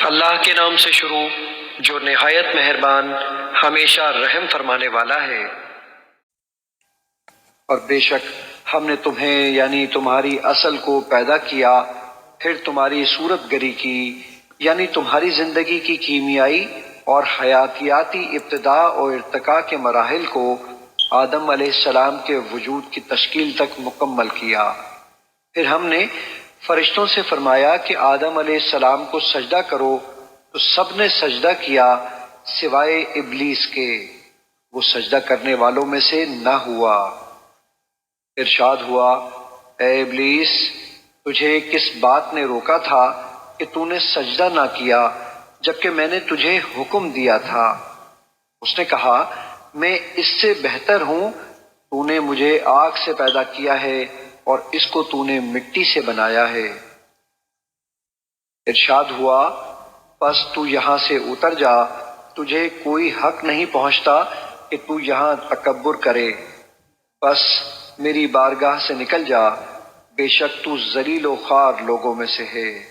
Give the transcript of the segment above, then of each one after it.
اللہ کے نام سے شروع جو نہایت مہربان ہمیشہ رحم فرمانے والا ہے۔ اور بے شک ہم نے تمہیں یعنی تمہاری اصل کو پیدا کیا، پھر تمہاری صورت گری کی یعنی تمہاری زندگی کی کیمیائی اور حیاتیاتی ابتداء اور ارتقاء کے مراحل کو آدم علیہ السلام کے وجود کی تشکیل تک مکمل کیا۔ پھر ہم نے فرشتوں سے فرمایا کہ آدم علیہ السلام کو سجدہ کرو، تو سب نے سجدہ کیا سوائے ابلیس کے، وہ سجدہ کرنے والوں میں سے نہ ہوا۔ ارشاد ہوا، اے ابلیس، تجھے کس بات نے روکا تھا کہ تو نے سجدہ نہ کیا جبکہ میں نے تجھے حکم دیا تھا؟ اس نے کہا، میں اس سے بہتر ہوں، تو نے مجھے آگ سے پیدا کیا ہے اور اس کو تو نے مٹی سے بنایا ہے۔ ارشاد ہوا، پس تو یہاں سے اتر جا، تجھے کوئی حق نہیں پہنچتا کہ تو یہاں تکبر کرے، پس میری بارگاہ سے نکل جا، بے شک تو ذلیل و خوار لوگوں میں سے ہے۔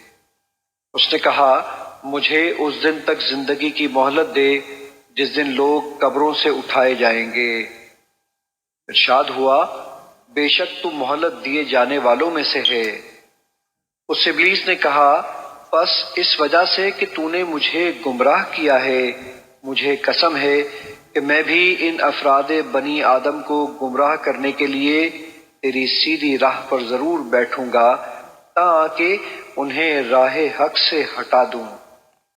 اس نے کہا، مجھے اس دن تک زندگی کی مہلت دے جس دن لوگ قبروں سے اٹھائے جائیں گے۔ ارشاد ہوا، بے شک تو مہلت دیے جانے والوں میں سے ہے۔ اس ابلیس نے کہا، پس اس وجہ سے کہ تو نے مجھے گمراہ کیا ہے، مجھے قسم ہے کہ میں بھی ان افراد بنی آدم کو گمراہ کرنے کے لیے تیری سیدھی راہ پر ضرور بیٹھوں گا تاکہ انہیں راہ حق سے ہٹا دوں۔